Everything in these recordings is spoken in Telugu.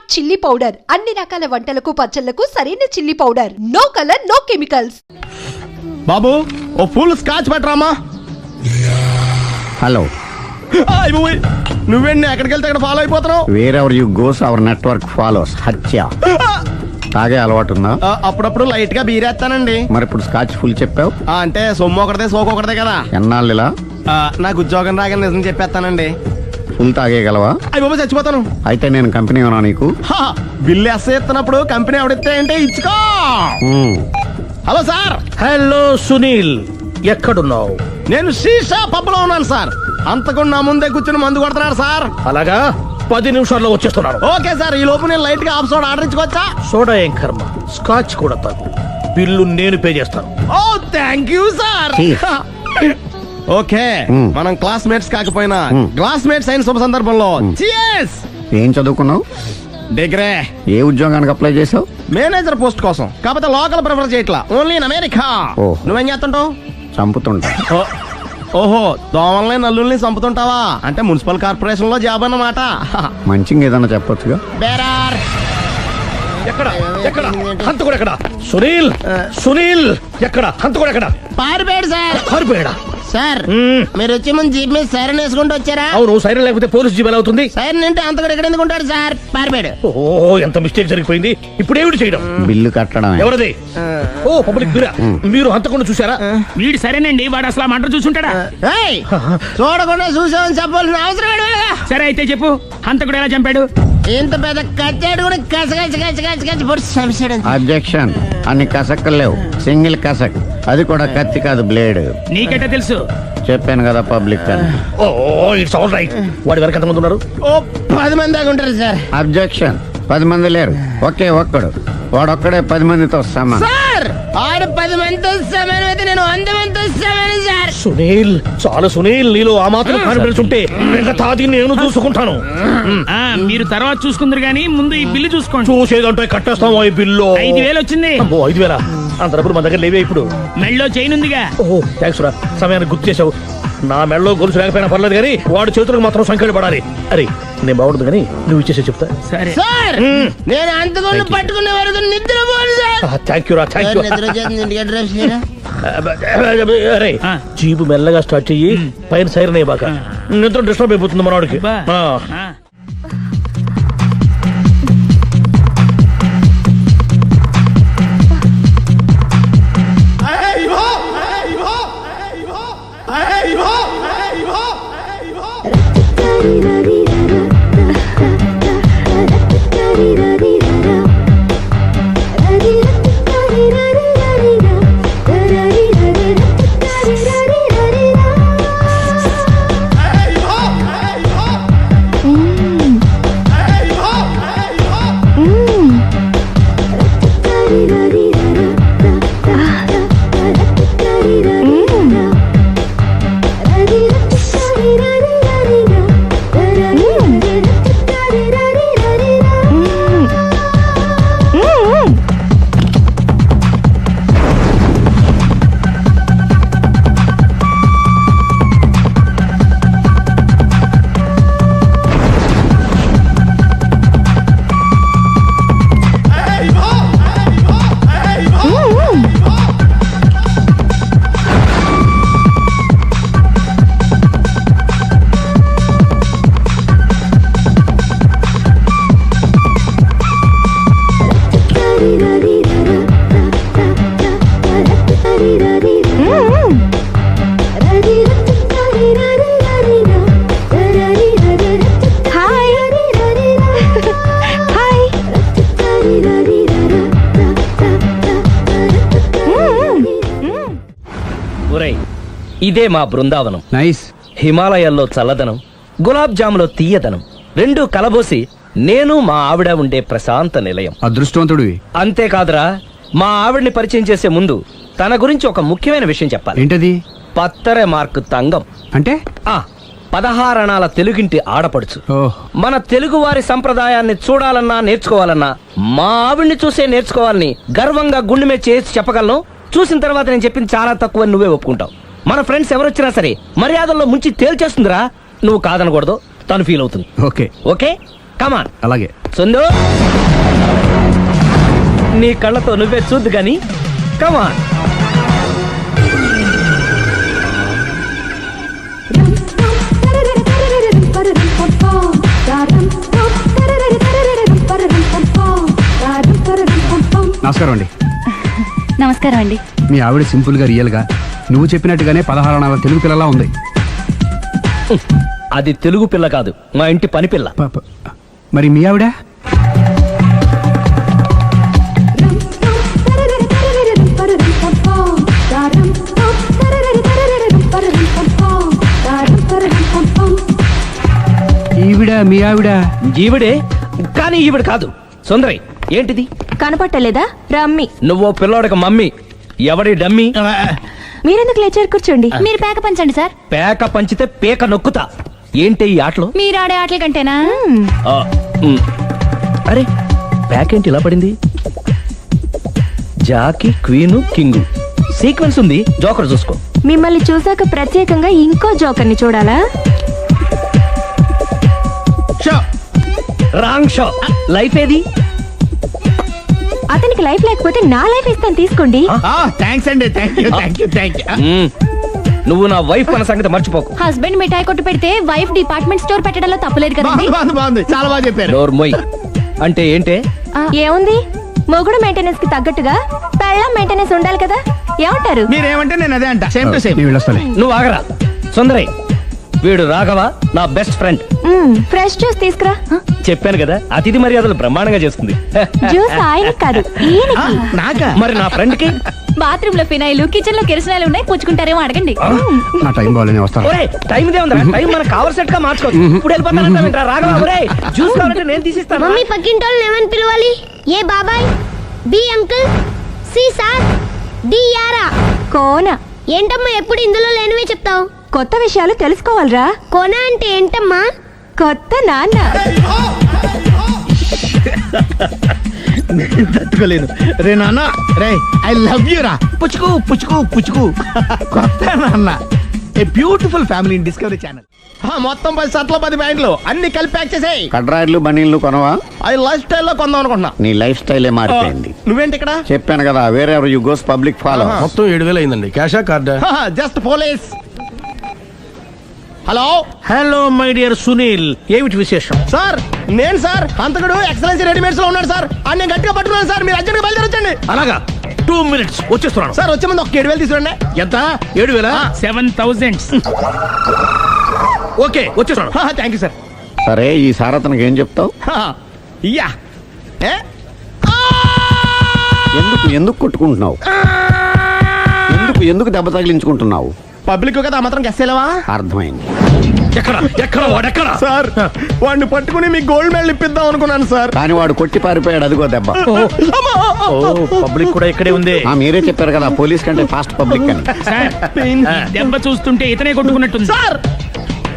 స్కాచ్ చిల్లీ పౌడర్, అన్ని రకాల వంటలకు పచ్చళ్లకు సరైన chilli powder. No colour, no chemicals. బాబు ఓ ఫుల్ స్కాచ్ పట్టరామా. హలో, నువ్వేండి ఎక్కడికి వెళ్తే అక్కడ ఫాలో అయిపోతున్నావు? Wherever you goes our network follows. హత్య. తాగే అలవాటు ఉందా? అప్పుడప్పుడు లైట్ గా బీరేస్తానండి. మరి ఇప్పుడు స్కాచ్ ఫుల్ చెప్పావు అంటే సొమ్ము ఒకటిదే సోకు ఒకటిదే కదా. ఎన్నాళ్ళు ఇలా? నాకు ఉద్యోగం రాగానే నిజం చెప్పేస్తానండి. ఫుల్ తాగేయగలవా? అయ్యి బాబు చచ్చిపోతాను. అయితే నేను కంపెనీ ఉన్నా నీకు. బిల్లు ఎత్తనప్పుడు కంపెనీ ఎవడిస్తే అంటే ఇచ్చుకో. Hello sir. హలో సునీల్, ఎక్కడున్నావు? నేను శీషా పబ్లో ఉన్నాను సార్. అంతకుండా నా ముందే కూర్చుని మందు కొడుతున్నాడు సార్. అలాగా, 10 నిమిషాల్లో వచ్చేస్తున్నాను. Okay sir. ఈ లోపు నేను లైట్ గా హాఫ్ సోడా ఆర్డర్ ఇచ్చుకోవచ్చా? సోడా ఏం కర్మ, స్కాచ్ కూడా తాగు. బిల్లు నేను పే చేస్తాను. ఓ థ్యాంక్ యూ సార్. ఓకే, మనం క్లాస్మేట్స్ కాకపోయినా క్లాస్మేట్స్ అయిన శుభ సందర్భంలో cheers. ఏం చదువుకున్నావు? డిగ్రీ. ఏ ఉద్యోగానికి అప్లై చేసావు? మేనేజర్ పోస్ట్ కోసం. కాకపోతే లోకల్ ప్రిఫర్ చేయట్లా, ఓన్లీ ఇన్ అమెరికా. నువ్వేం చేస్తుంటావు? చంపుతుంటా. ఓహో, దోమల్ని నల్లుల్ని చంపుతుంటావా? అంటే మున్సిపల్ కార్పొరేషన్ లో జాబ్ అన్నమాట. మంచిగా ఏదన్నా చెప్పొచ్చుగా. బేరార్. ఎక్కడ ఎక్కడ హంతకుడు ఎక్కడ? సునీల్, సునీల్ ఎక్కడ? హంతకుడు ఎక్కడ? పారిపోయాడు సార్. పారిపోయాడా? సార్ మీరు వచ్చే ముందు జీప్ మీద సైరన్ వేసుకుంటూ వచ్చారా? అవును, సైరన్ లేకపోతే పోలీస్ జీప్ ఎలా అవుతుంది? సైరన్ అంటే అంతకుడు ఎక్కడ ఎందుకు ఉంటాడు సార్? పారిపోయాడు. ఓ, ఎంత మిస్టేక్ జరిగిపోయింది. ఇప్పుడు ఏమిటి చేయడం? బిల్లు కట్టడం. ఎవరది? ఓ, పబ్లిక్ మీరా? మీరు హంతకుండా చూసారా? వీడు సరేనండి, వాడు అసలు మంట చూసుంటాడా? చూడకుండా చూసామని చెప్పాల్సిన అవసరం లేదా? సరే అయితే చెప్పు, హంతకుడు ఎలా చంపాడు? ఇంత పెద్ద కచ్చాడు కూడా కసగచ్చి పొడి చంపేశాడు. అబ్జెక్షన్. అన్ని కసక్కలు లేవు, సింగిల్ కసక్. అది కూడా కత్తి కాదు, బ్లేడ్. నీకెట్టా తెలుసు? చెప్పాను కదా పబ్లిక్ అని. ఓ, ఇట్స్ ఆల్ రైట్. వాడి వరకు ఎంతమంది ఉన్నారు? ఓ 10 మంది దాకా ఉంటారు సార్. అబ్జెక్షన్. 10 మంది లేరు, ఒకే ఒక్కడు. వాడొక్కడే 10 మందితో సమానం. సార్ ఆడు 10 మందితో సమానం అయితే నేను 100 మందితో సమానం సార్. సునీల్, చాలు సునీల్, నీలో ఆ మాత్రం కాన్ఫిడెన్స్ ఉంటే మిగతాది నేను చూసుకుంటాను. మీరు తర్వాత చూసుకుందరు గానీ ముందు ఈ బిల్లు చూసుకోండి. చూసేదంటే కట్టేస్తాము. ఈ బిల్లు 5,000 వచ్చింది. 5,000? అంత డబ్బులు మన దగ్గర లేవే ఇప్పుడు. మెళ్ళో చైన్ ఉందిగా. ఓహో, థ్యాంక్స్ రా, సమయానికి గుర్తు చేసావు. నా మెళ్ళలో గొలుసు లేకపోయినా పర్లేదు కానీ వాడి చేతులకు మాత్రం సంఖ్యలు పడాలి. అరే, నేను బాగుంటుంది కానీ నువ్వు ఇచ్చేసే చెప్తా. సరే సార్, నేను అంతకుండా పట్టుకునే వరకు నిద్రపోను సార్. థ్యాంక్ యూ రా, థ్యాంక్ యూ. అరే, జీపు మెల్లగా స్టార్ట్ చెయ్యి, పైన సైరన్ అయ్యి బాగా. నిద్ర డిస్టర్బ్ అయిపోతుంది మనవాడికి. ఇదే మా బృందావనం. నైస్. హిమాలయాల్లో చల్లదనం, గులాబ్ జాములో తీయదనం, రెండు కలబోసి నేను మా ఆవిడ ఉండే ప్రశాంత నిలయం. అదృష్టవంతుడివి. అంతేకాదురా, మా ఆవిడ్ని పరిచయం చేసే ముందు తన గురించి ఒక ముఖ్యమైన విషయం చెప్పాలి. ఏంటది? పత్తరె మార్కు తంగం. అంటే 16 అణాల తెలుగింటి ఆడపడుచు. మన తెలుగు వారి సంప్రదాయాన్ని చూడాలన్నా నేర్చుకోవాలన్నా మా ఆవిడ్ని చూసే నేర్చుకోవాలని గర్వంగా గుండె మీద చేసి చెప్పగలను. చూసిన తర్వాత నేను చెప్పింది చాలా తక్కువ, నువ్వే ఒప్పుకుంటావు. మన ఫ్రెండ్స్ ఎవరొచ్చినా సరే మర్యాదల్లో ముంచి తేల్చేస్తుందిరా. నువ్వు కాదనకూడదు, తను ఫీల్ అవుతుంది. Okay okay. కమాన్. అలాగే. సుందు నీ కళ్ళతో నువ్వే చూద్దు గాని కమాన్. నమస్కారం అండి. నమస్కారం అండి. మీ ఆవిడ సింపుల్ గా రియల్ గా నువ్వు చెప్పినట్టుగానే 16 అణాల తెలుగు పిల్లలా ఉంది. అది తెలుగు పిల్ల కాదు, మా ఇంటి పని పిల్ల. మరి మీ ఆవిడ? ఈవిడ మీ ఆవిడ? ఈవిడే, కానీ ఈవిడ కాదు. సుందరి ఏంటిది కనపట్టలేదా? రమ్మి. నువ్వు పిల్లోడక మమ్మీ. ఎవడి డమ్మీ? మీరెందుకు లేచారు? కూర్చోండి. మీరు పేక పంచండి సార్. పేక పంచితే పేక నొక్కుతా. ఏంటి ఈ ఆటలు? మీరు ఆడే ఆటల కంటేనా? ఆ, ఉమ్. అరే ప్యాకేంటి ఇలా పడింది? జాకి, క్వీను, కింగు సీక్వెన్స్ ఉంది. జోకర్ చూసుకో. మిమ్మల్ని చూసాక ప్రత్యేకంగా ఇంకో జోకర్ని చూడాలా? Wrong show. లైఫ్ ఏది? అతనికి లైఫ్ లేకపోతే నా లైఫ్ ఇస్తాను, తీసుకోండి. థ్యాంక్స్ అండి. Thank you. నువ్వు నా వైఫ్ అన్న సంగతి మర్చిపోకు. హస్బెండ్ మిఠాయి కొట్టు పెడితే వైఫ్ డిపార్ట్మెంట్ స్టోర్ పెట్టడంలో తప్పలేదు కదండి. బాగుంది. చాలా బాగా చెప్పారు. డోర్ మొయ్. అంటే ఏంటే? ఏముంది, మొగుడు మెయింటెనెన్స్ కి తగ్గట్టుగా పెళ్ళం మెయింటెనెన్స్ ఉండాలి కదా. ఏమంటారు? మీరేమంటే నేను అదే అంట. Same to same. మీ వెళ్ళొస్తాలే. నువ్వు ఆగరా. సుందరి, వీడు రాఘవ, నా బెస్ట్ ఫ్రెండ్. ఫ్రెష్ జ్యూస్ తీసుకురా. చెప్పాను కదా, అతిథి మర్యాదలు బ్రహ్మాండంగా చేస్తుంది. జ్యూస్ ఆయనకి కాదు, ఈయనకి. నాకా? మరి నా ఫ్రెండ్ కి? బాత్రూమ్ లో ఫినాయిల్, కిచెన్ లో కిరసనాయిలు ఉన్నాయి, పుచ్చుకుంటారేమో అడగండి. నా టైం బాగాలేని వస్తాను. ఒరే టైం ఇదే ఉందా? టైం మనకు కవర్ సెట్ గా మార్చుకోవచ్చు. ఇప్పుడు వెళ్ళిపోతానంటా రాఘవ. ఒరే జ్యూస్ కావాలంటే నేను తీసిస్తాను. మమ్మీ పక్కింటోళ్ళని ఏమని పిలవాలి? ఏ బాబాయ్, B uncle, C sir, D యారా. కోన. ఏంటమ్మా ఎప్పుడు ఇందులో లేనివే చెప్తావు? కొత్త విషయాలు తెలుసుకోవాలిరా. కోన అంటే ఏంటమ్మా? కొత్త నాన్న. తట్టుకోలేను. రే నాన్న, రే ఐ లవ్ యూ రా. పుచ్చుకు పుచ్చుకు పుచ్చుకు. కొత్త నాన్న. A beautiful family in discovery channel. మొత్తం 10 షర్ట్లు 10 ప్యాంట్లు అన్ని కలిపి ప్యాక్ చేసేయ్. కడ్రాయిడ్లు బనీళ్లు కొనవా? అది లైఫ్ స్టైల్లో కొందాం అనుకుంటున్నా. నీ లైఫ్ స్టైలే మారిపోయింది. నువ్వేంటి ఇక్కడ? చెప్పాను కదా, వేరే యు గోస్ పబ్లిక్ ఫాలో. మొత్తం 7,000 అయిందండి. క్యాషా కార్డా? Just police. Hello hello my dear Sunil, ఏమిటి విశేషం? సార్, నేను సార్ హంతకుడు ఎక్సలెన్సీ రెడీమేడ్స్ లో ఉన్నాడు సార్. అని నేను గట్టిగా పట్టుకున్నాను సార్. మీరు అర్జెంట్గా బయలుదేరొచ్చండి. అలాగా, 2 minutes వచ్చేస్తున్నాను. సార్ వచ్చే ముందు ఒక 7,000 తీసుకోండి. ఎంత? 7,000? 7,000. ఓకే వచ్చేస్తున్నాను. Thank you sir. సరే, ఈ సార్ అతనికి ఏం చెప్తావు? యా. ఎందుకు కొట్టుకుంటున్నావు? ఎందుకు దెబ్బ తగిలించుకుంటున్నావు? పబ్లిక్ కదా మాత్రం గెస్సేలేవా? అర్థమైంది. ఎక్కడ వాడెక్కడ? సార్, వాడిని పట్టుకుని మీ గోల్డ్ మెడల్ ఇప్పిద్దాం అనుకున్నాను సార్. కానీ వాడు కొట్టి పారిపోయాడు. అదిగో దెబ్బ. పబ్లిక్ కూడా ఇక్కడే ఉంది. మీరే చెప్పారు కదా, పోలీస్ కంటే ఫాస్ట్ పబ్లిక్ అని. సార్, ఈ దెబ్బ చూస్తుంటే ఇతనే కొట్టుకున్నట్టుంది. సార్,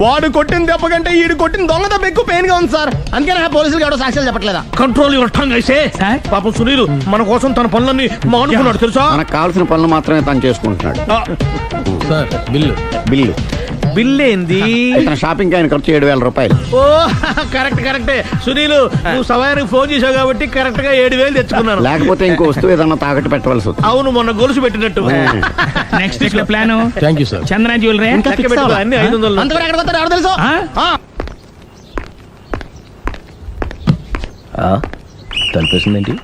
వాడు కొట్టిన దెబ్బ కంటే ఈడు కొట్టిన దొంగ దెబ్బ ఎక్కువ పెయిన్ గా ఉంది సార్. అందుకే నా పోలీసులు ఎవడో సాక్ష్యాలు చెప్పట్లేదా? కంట్రోల్ యువర్ టంగ్ అయితే. సార్? పాపం సునీల్ మన కోసం తన పనులన్నీ మానుకున్నాడు తెలుసా? మనకు కావాల్సిన పనులు మాత్రమే తను చేసుకుంటున్నాడు. సార్, బిల్లు బిల్ ఏంది? తన షాపింగ్ ఆయన ఖర్చు 7,000 రూపాయలు. ఓ కరెక్టే. సునీల్, నువ్వు సమయానికి ఫోన్ చేసావు కాబట్టి కరెక్ట్ గా 7,000 తెచ్చుకున్నాను. లేకపోతే ఇంకో వస్తువు ఏదన్నా తాకట్టు పెట్టవలసి వస్తుంది. అవును, మొన్న గొలుసు పెట్టినట్టు. నెక్స్ట్ వీక్ లో plan. Thank you sir. Chandana jewellery. లెక్క పెట్టుకో, అన్ని 500. అంతవరకు ఎక్కడ పోతారు ఎవరు తెలుసు? తలిపేసిందేంటి?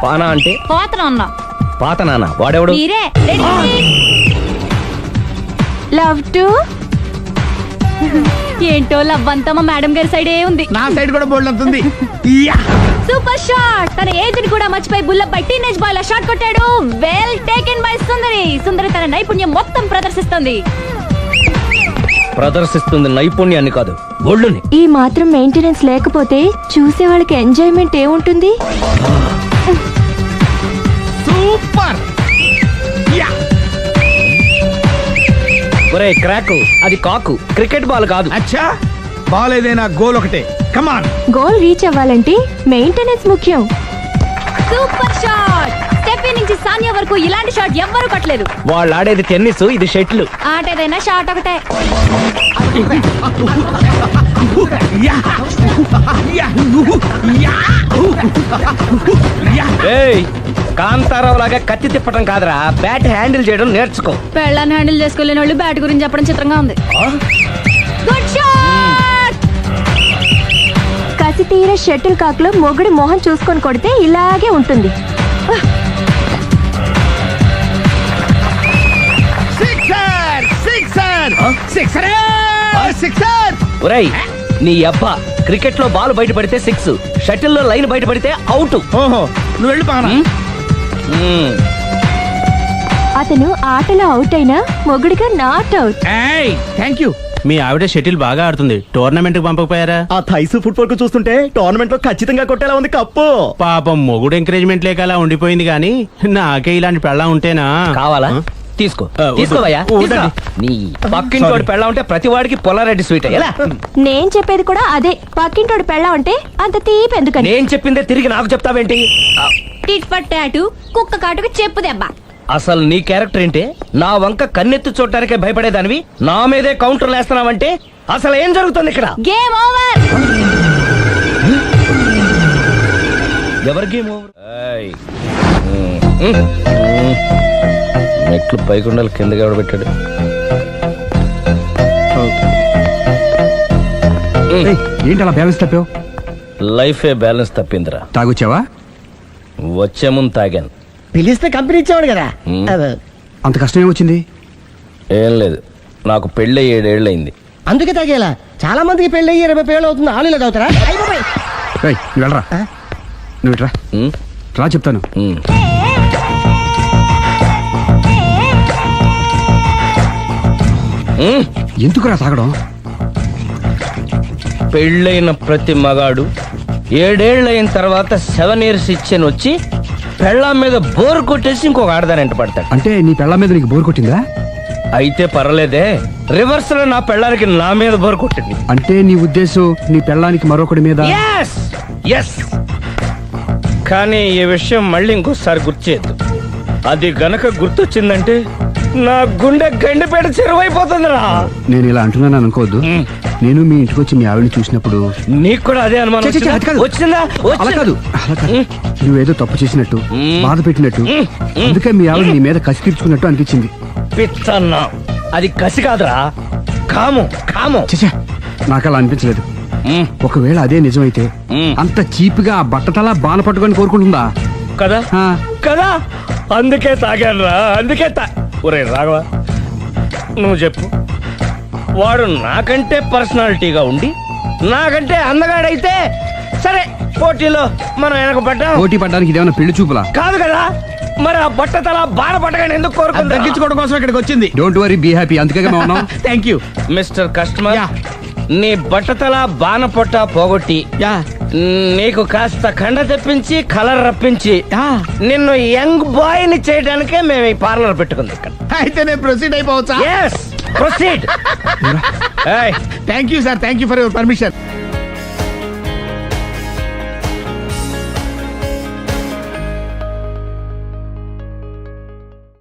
పానా అంటే పోతన పాత నాన్న. వాడెవడు? మీరే. లవ్ టు ఏంటో లవ్ అంతా మా మేడం గారి సైడే ఉంది. నా సైడ్ కూడా బోల్డ్ అంతుంది. Super shot. తన ఏజ్ ని కూడా మర్చిపోయి బుల్లపై టీనేజ్ బాయ్ లా షాట్ కొట్టాడు. Well taken by Sundari. Sundari తన నైపుణ్యం మొత్తం ప్రదర్శిస్తుంది నైపుణ్యాన్ని కాదు, ఒళ్ళుని. ఈ మాత్రం మెయింటెనెన్స్ లేకపోతే చూసే వాళ్ళకి ఎంజాయ్మెంట్ ఏముంటుంది? సూపర్. ఒరే క్రాకు, అది కాకు, క్రికెట్ బాల్ కాదు. అచ్చా, బాల్ ఏదైనా గోల్ ఒకటే. కమాన్. గోల్ రీచ్ అవ్వాలంటే మెయింటెనెన్స్ ముఖ్యం. Super shot. స్టెఫీ నుంచి సానియా వరకు ఇలాంటి షాట్ ఎవ్వరూ కొట్టలేదు. వాళ్ళు ఆడేది టెన్నిస్, ఇది షటిల్. ఆట ఏదైనా షాట్ ఒకటే. ఏయ్, కాంతారావు లాగా కత్తి తిప్పటం కాదురా, బ్యాట్ హ్యాండిల్ చేయడం నేర్చుకో. పెళ్ళాన్ని హ్యాండిల్ చేసుకోలేని వాళ్ళు బ్యాట్ గురించి చెప్పడం చిత్రంగా ఉంది. Good shot. కసి తీర షటిల్ కాక్ లో మొగుడి మొహం చూసుకొని కొడితే ఇలాగే ఉంటుంది. ఒరేయ్, నీ అబ్బా, క్రికెట్ లో బాల్ బయట పడితే 6, షటిల్ లో లైన్ బయట పడితే అవుట్. ఓహో, నువ్వు వెళ్ళి పానా. అతను ఆటలో అవుట్ అయినా మొగుడిగా నాట్ అవుట్. Thank you. మీ ఆవిడ షటిల్ బాగా ఆడుతుంది, టోర్నమెంట్ కి పంపకపోయారా? ఆ థైసు ఫుట్బాల్ కు చూస్తుంటే టోర్నమెంట్ లో ఖచ్చితంగా కొట్టేలా ఉంది కప్పు. పాపం మొగుడు ఎంకరేజ్మెంట్ లేక అలా ఉండిపోయింది గానీ నాకే ఇలాంటి పెళ్ళం ఉంటేనా. కావాలా? తీసుకో, వద్దు. తీసుకోవయ్యా. వద్దండి. నీ పక్కింటోడి పెళ్ళ ఉంటే ప్రతి వాడికి పొలారెడ్డి స్వీట్. ఎలా? నేను చెప్పేది కూడా అదే. పక్కింటోడు పెళ్ళా అంటే అంత తీపి ఎందుకని? నేను చెప్పిందే తిరిగి నాకు చెప్తావేంటి? టిట్ ఫట్ టాటు, కుక్క కాటుకు చెప్పు దెబ్బ. అసలు నీ క్యారెక్టర్ ఏంటి? నా వంక కన్నెత్తి చూడటానికే భయపడేదానివి నా మీదే కౌంటర్లు వేస్తున్నావంటే అసలు ఏం జరుగుతుంది ఇక్కడ? Game over. ఎవరి గేమ్ ఓవర్? మెట్లు పైకుండాలి, కిందకి ఎవడ పెట్టాడు? ఏంటి అలా బ్యాలెన్స్ తప్పావు? లైఫే బ్యాలెన్స్ తప్పిందిరా. తాగొచ్చావా? వచ్చే ముందు తాగాను. పిలిస్తే కంపెనీ ఇచ్చేవాడు కదా. అంత కష్టం ఏమొచ్చింది? ఏం లేదు, నాకు పెళ్ళి 7 ఏళ్ళు అయింది. అందుకే తాగేలా. చాలా మందికి పెళ్ళి 20 ఏళ్ళు అవుతుంది. ఆలు ఇలా తాగుతారా? రేయ్, నువ్వు వెళ్ళరా. నువ్వు ఇట్రా రా, చెప్తాను. ఎందుకురా తాగడం? పెళ్ళైన ప్రతి మగాడు 7 ఏళ్ళు అయిన తర్వాత 7 years ఇచ్చాను వచ్చి పెళ్ళాం మీద బోర్ కొట్టేసి ఇంకొక ఆడదాని పడతాడు. అంటే నీ పెళ్ళం మీద నీకు బోర్ కొట్టిందా? అయితే పర్లేదే, రివర్స్ లో నా పెళ్ళానికి నా మీద బోర్ కొట్టింది. అంటే నీ ఉద్దేశం నీ పెళ్ళానికి మరొకటి మీద? ఎస్. కానీ ఈ విషయం మళ్ళీ ఇంకోసారి గుర్తు చేయద్దు. అది గనక గుర్తొచ్చిందంటే నా గుండె గండిపేట చెరువైపోతుందిరా. నేను ఇలా అంటున్నాను అనుకోవద్దు. నేను మీ ఇంటికి వచ్చి మీ ఆవిడని చూసినప్పుడు నీకు కూడా అదే అనుమానం ఛీ, ఛీ, అది కాదు. వచ్చిందా? అలా కాదు, అలా కాదు. నువ్వేదో తప్పు చేసినట్టు, బాధ పెట్టినట్టు, అందుకే మీ ఆవిడ నీ మీద కసి తీర్చుకున్నట్టు అనిపించింది. పిచ్చన్నా, అది కసి కాదురా, కామం. చచ్చా, నాకు అలా అనిపించలేదు. ఒకవేళ అదే నిజమైతే అంత చీప్ గా ఆ బట్టతలా బాన పట్టుకొని కోరుకుంటుందా? కదా ఆ. కదా, అందుకే తాగాను రా, అందుకే ఒరే రాఘవ, నువ్వు చెప్పు, వాడు నాకంటే పర్సనాలిటీగా ఉండి నాకంటే అందగాడైతే సరే, పోటీలో మనం వెనకబడ్డాం. పోటీ పడ్డానికి ఇదేమన్నా పెళ్లి చూపులా? కాదు కదా, మరి ఆ బట్టతల బాధ పట్టగానే ఎందుకు కోరుకుంటా? తగ్గించుకోవడం కోసం ఇక్కడికి వచ్చింది. Don't worry, be happy. అందుకే మేము ఉన్నాం. Thank you mister customer. నీ బట్టతల బాన పొట్ట పోగొట్టి నీకు కాస్త కండ తెప్పించి కలర్ రప్పించి నిన్ను యంగ్ బాయ్ ని చేయడానికే మేము ఈ పార్లర్ పెట్టుకుంది ఇక్కడ. అయితే నేను ప్రొసీడ్ అయిపోవచ్చా? Proceed. Thank you sir, thank you for your permission.